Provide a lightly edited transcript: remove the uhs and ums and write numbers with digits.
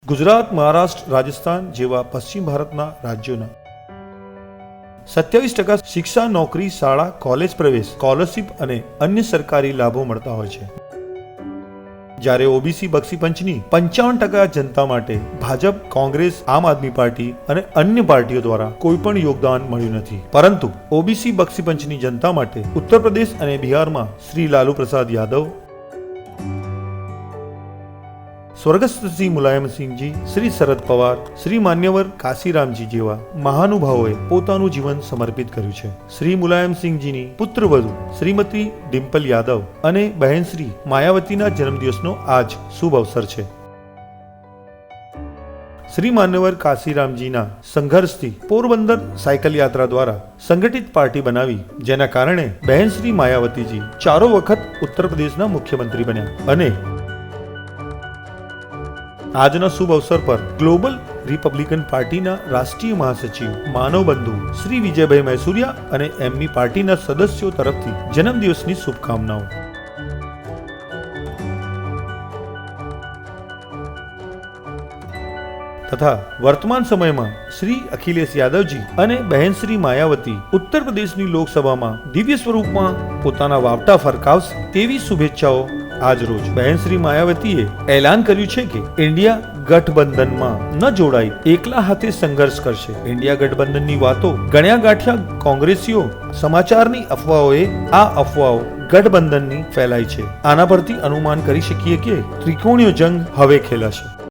ગુજરાત, મહારાષ્ટ્ર, રાજસ્થાન જેવા પશ્ચિમ ભારતના રાજ્યોના 27% શિક્ષા, નોકરી, શાળા, કોલેજ પ્રવેશ, સ્કોલરશિપ અને અન્ય સરકારી લાભો મળતા હોય છે. જ્યારે ઓબીસી બક્ષી પંચની 55% જનતા માટે ભાજપ, કોંગ્રેસ, આમ આદમી પાર્ટી અને અન્ય પાર્ટીઓ દ્વારા કોઈ પણ યોગદાન મળ્યું નથી. પરંતુ ઓબીસી બક્ષી પંચની જનતા માટે ઉત્તર પ્રદેશ અને બિહારમાં શ્રી લાલુ પ્રસાદ યાદવ, સ્વર્ગસ્થ શ્રી મુલાયમસિંહજી, શ્રી શરદ પવાર, શ્રી માન્યવર કાશીરામજી જેવા મહાનુભાવોએ પોતાનું જીવન સમર્પિત કર્યું છે. શ્રી મુલાયમસિંહજીની પુત્રવધુ શ્રીમતી ડિમ્પલ યાદવ અને બહેન શ્રી માયાવતીના જન્મદિવસનો આજ શુભ અવસર છે. શ્રી માન્યવર કાશીરામજીના સંઘર્ષથી પોરબંદર સાયકલ યાત્રા દ્વારા સંગઠિત પાર્ટી બનાવી, જેના કારણે બહેન શ્રી માયાવતીજી 4 વખત ઉત્તર પ્રદેશના મુખ્યમંત્રી બન્યા અને આજના શુભ અવસર પર ગ્લોબલ રિપબ્લિકન પાર્ટીના રાષ્ટ્રીય મહાસચિવ માનવ બંધુ શ્રી વિજયભાઈ મૈસુરિયા અને એમની પાર્ટીના સદસ્યો તરફથી જન્મદિવસની શુભકામનાઓ. તથા વર્તમાન સમયમાં શ્રી અખિલેશ યાદવજી અને બહેન શ્રી માયાવતી ઉત્તર પ્રદેશની લોકસભામાં દિવ્ય સ્વરૂપમાં પોતાના વાવટા ફરકાવશે તેવી શુભેચ્છાઓ. આજ રોજ બહેન શ્રી માયાવતીએ એલાન કર્યું છે કે ઇન્ડિયા ગઠબંધનમાં ન જોડાઈ એકલા હાથે સંઘર્ષ કરશે. ઇન્ડિયા ગઠબંધનની વાતો ગણ્યા ગાંઠ્યા કોંગ્રેસીઓ સમાચારની અફવાઓએ આ અફવાઓ ગઠબંધનની ફેલાઈ છે. આના પરથી અનુમાન કરી શકીએ કે ત્રિકોણીય જંગ હવે ખેલાશે.